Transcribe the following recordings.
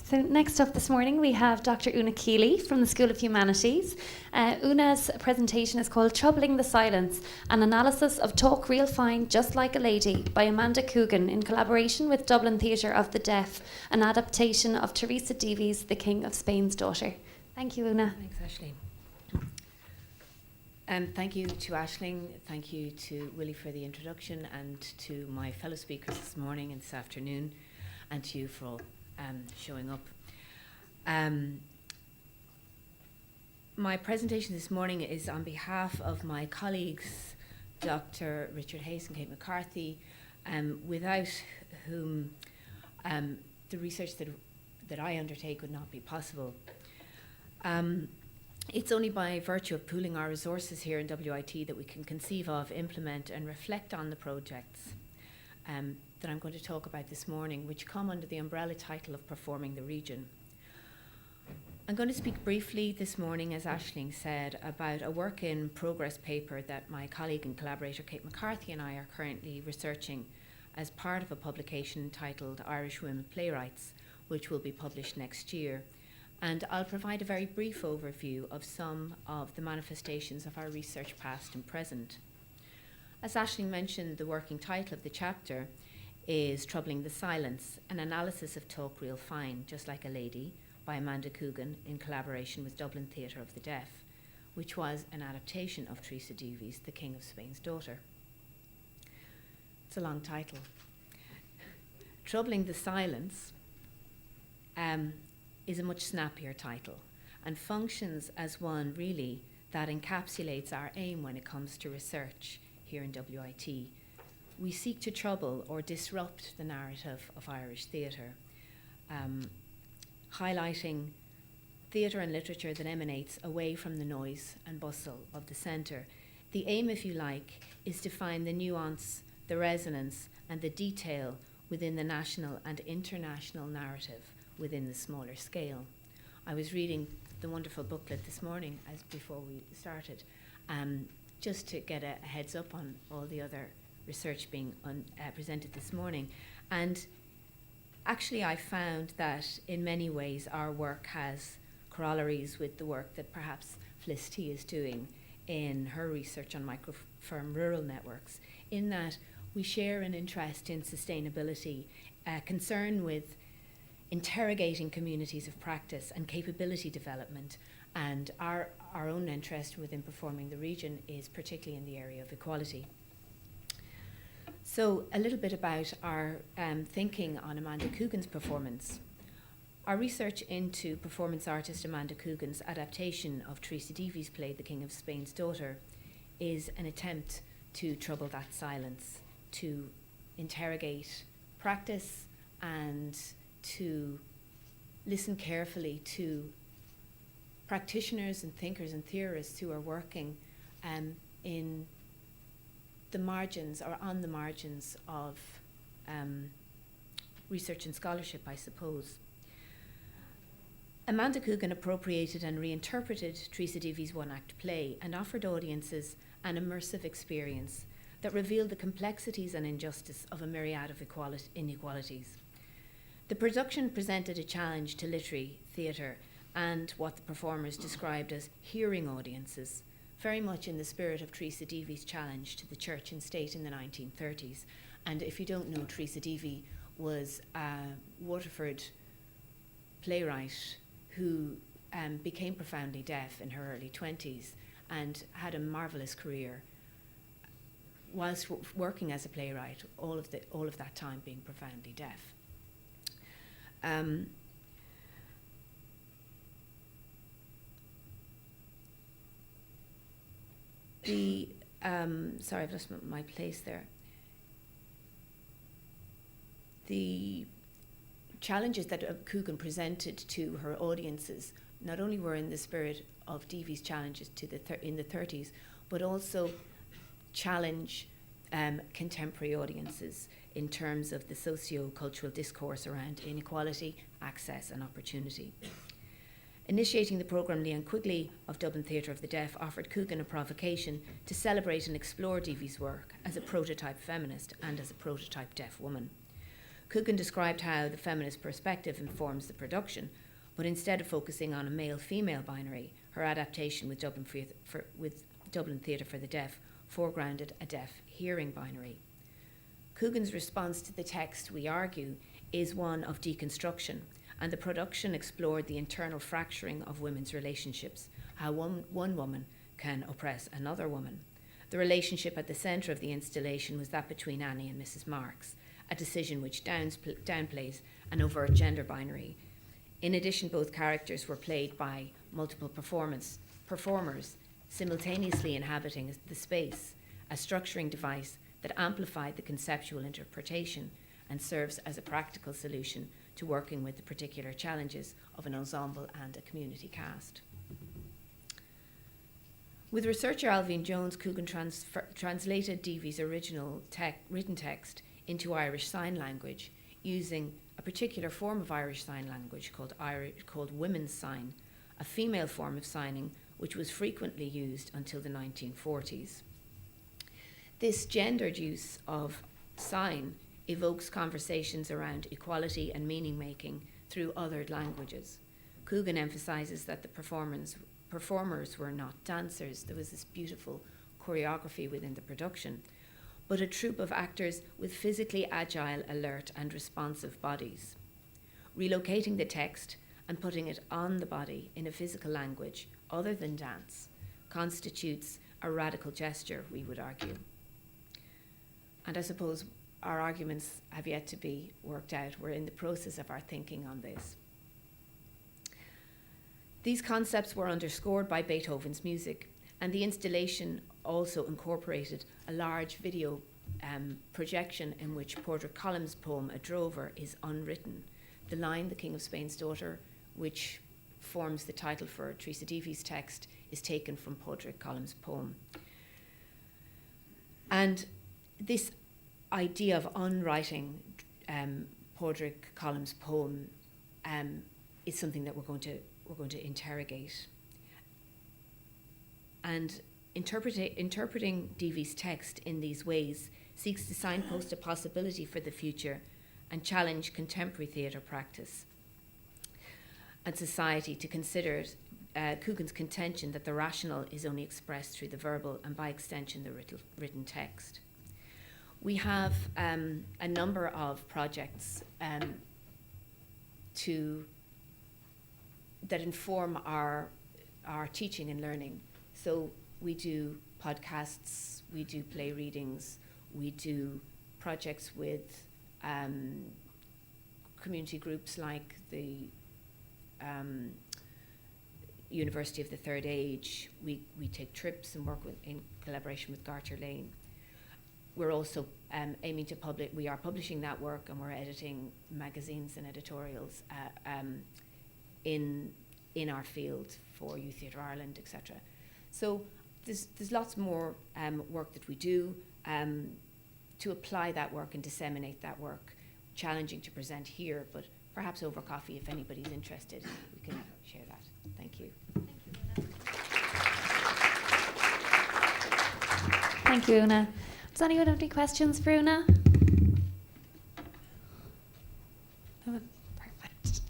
So next up this morning we have Dr. Una Kealy from the School of Humanities. Una's presentation is called Troubling the Silence, an analysis of Talk Real Fine Just Like a Lady by Amanda Coogan in collaboration with Dublin Theatre of the Deaf, an adaptation of Teresa Deevy's The King of Spain's Daughter. Thank you, Una. Thanks, Aisling. Thank you to Aisling, thank you to Willie for the introduction, and to my fellow speakers this morning and this afternoon, and to you for all showing up. My presentation this morning is on behalf of my colleagues, Dr. Richard Hayes and Kate McCarthy, without whom the research that I undertake would not be possible. It's only by virtue of pooling our resources here in WIT that we can conceive of, implement and reflect on the projects that I'm going to talk about this morning, which come under the umbrella title of Performing the Region. I'm going to speak briefly this morning, as Aisling said, about a work in progress paper that my colleague and collaborator Kate McCarthy and I are currently researching as part of a publication titled Irish Women Playwrights, which will be published next year. And I'll provide a very brief overview of some of the manifestations of our research past and present. As Aisling mentioned, the working title of the chapter is Troubling the Silence, an analysis of Talk Real Fine Just Like a Lady by Amanda Coogan in collaboration with Dublin Theatre of the Deaf, which was an adaptation of Teresa Deevy's The King of Spain's Daughter. It's a long title. Troubling the Silence is a much snappier title and functions as one really that encapsulates our aim when it comes to research here in WIT. We seek to trouble or disrupt the narrative of Irish theatre, highlighting theatre and literature that emanates away from the noise and bustle of the centre. The aim, if you like, is to find the nuance, the resonance and the detail within the national and international narrative within the smaller scale. I was reading the wonderful booklet this morning as before we started, just to get a heads up on all the other research being presented this morning. And actually I found that in many ways our work has corollaries with the work that perhaps Fliss T is doing in her research on microfirm rural networks, in that we share an interest in sustainability, concern with interrogating communities of practice and capability development, and our own interest within Performing the Region is particularly in the area of equality. So a little bit about our thinking on Amanda Coogan's performance. Our research into performance artist Amanda Coogan's adaptation of Teresa Deevy's play The King of Spain's Daughter is an attempt to trouble that silence, to interrogate practice and to listen carefully to practitioners and thinkers and theorists who are working in the margins or on the margins of research and scholarship, I suppose. Amanda Coogan appropriated and reinterpreted Teresa Deevy's one-act play and offered audiences an immersive experience that revealed the complexities and injustice of a myriad of inequalities. The production presented a challenge to literary theatre and what the performers described as hearing audiences, very much in the spirit of Teresa Deevy's challenge to the church and state in the 1930s. And if you don't know, Teresa Deevy was a Waterford playwright who became profoundly deaf in her early 20s and had a marvellous career whilst working as a playwright, all of that time being profoundly deaf. Sorry, I've lost my place there. The challenges that Coogan presented to her audiences not only were in the spirit of Deevy's challenges in the 30s, but also challenge contemporary audiences in terms of the socio-cultural discourse around inequality, access and opportunity. Initiating the programme, Leanne Quigley of Dublin Theatre of the Deaf offered Coogan a provocation to celebrate and explore Deevy's work as a prototype feminist and as a prototype deaf woman. Coogan described how the feminist perspective informs the production, but instead of focusing on a male-female binary, her adaptation with Dublin Theatre for the Deaf foregrounded a deaf hearing binary. Coogan's response to the text, we argue, is one of deconstruction, and the production explored the internal fracturing of women's relationships, how one woman can oppress another woman. The relationship at the centre of the installation was that between Annie and Mrs. Marks, a decision which downplays an overt gender binary. In addition, both characters were played by multiple performers, simultaneously inhabiting the space, a structuring device that amplified the conceptual interpretation and serves as a practical solution to working with the particular challenges of an ensemble and a community cast. With researcher Alvine Jones, Coogan translated Deevy's original written text into Irish Sign Language using a particular form of Irish Sign Language called Women's Sign, a female form of signing which was frequently used until the 1940s. This gendered use of sign evokes conversations around equality and meaning-making through othered languages. Coogan emphasises that the performers were not dancers. There was this beautiful choreography within the production, but a troupe of actors with physically agile, alert, and responsive bodies. Relocating the text and putting it on the body in a physical language other than dance constitutes a radical gesture, we would argue. And I suppose our arguments have yet to be worked out. We're in the process of our thinking on this. These concepts were underscored by Beethoven's music, and the installation also incorporated a large video projection in which Padraig Colum's poem A Drover is unwritten. The line, The King of Spain's Daughter, which forms the title for Teresa Deevy's text, is taken from Padraig Colum's poem. And this idea of unwriting Padraig Colum's poem is something that we're going to interrogate. And interpreting Deevy's text in these ways seeks to signpost a possibility for the future and challenge contemporary theatre practice and society to consider Coogan's contention that the rational is only expressed through the verbal and by extension the written text. We have a number of projects that inform our teaching and learning. So we do podcasts, we do play readings, we do projects with community groups like the University of the Third Age. We take trips and work in collaboration with Garter Lane. We're also aiming to we are publishing that work, and we're editing magazines and editorials in our field for Youth Theatre Ireland, etc. So there's lots more work that we do to apply that work and disseminate that work. Challenging to present here, but perhaps over coffee, if anybody's interested, we can share that. Thank you. Thank you, Una. Does anyone have any questions for Una? Oh, perfect.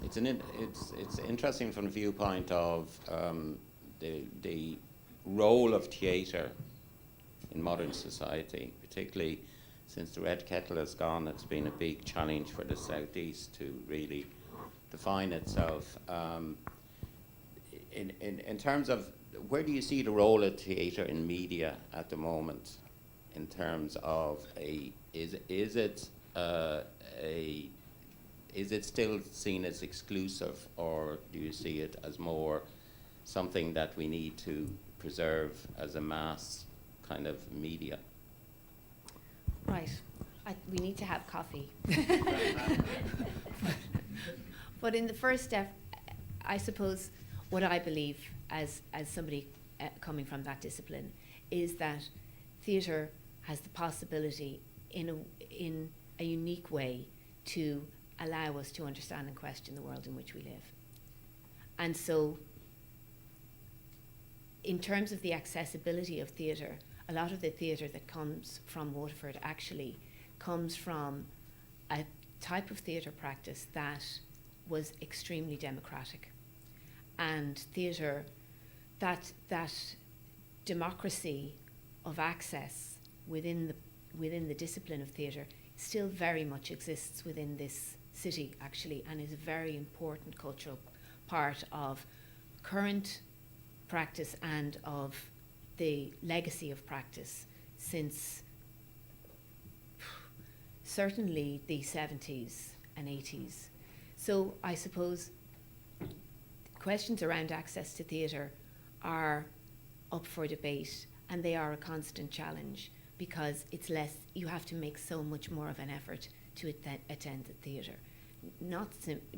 It's interesting from the viewpoint of the role of theatre in modern society, particularly since the Red Kettle has gone. It's been a big challenge for the Southeast to really define itself. In terms of, where do you see the role of theatre in media at the moment? In terms of is it still seen as exclusive, or do you see it as more something that we need to preserve as a mass kind of media? Right. We need to have coffee. But in the first step, I suppose what I believe as somebody coming from that discipline is that theatre has the possibility in a unique way to allow us to understand and question the world in which we live. And so in terms of the accessibility of theatre, a lot of the theatre that comes from Waterford actually comes from a type of theatre practice that was extremely democratic. And theatre, that democracy of access within the discipline of theatre still very much exists within this city, actually, and is a very important cultural part of current practice and of the legacy of practice since certainly the 70s and 80s. So I suppose questions around access to theatre are up for debate, and they are a constant challenge because it's less, you have to make so much more of an effort to attend the theatre. Not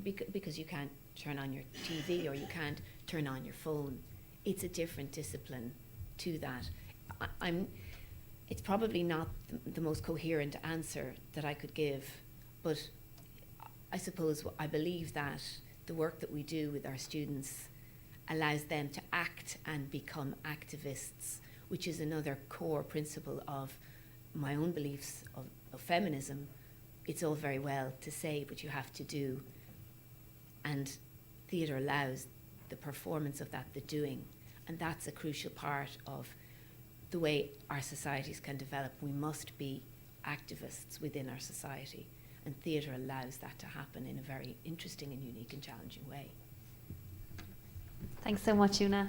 because you can't turn on your TV or you can't turn on your phone. It's a different discipline to that. It's probably not the most coherent answer that I could give, but I suppose I believe that the work that we do with our students allows them to act and become activists, which is another core principle of my own beliefs of feminism. It's all very well to say, but you have to do. And theatre allows the performance of that, the doing. And that's a crucial part of the way our societies can develop. We must be activists within our society. And theatre allows that to happen in a very interesting and unique and challenging way. Thanks so much, Una.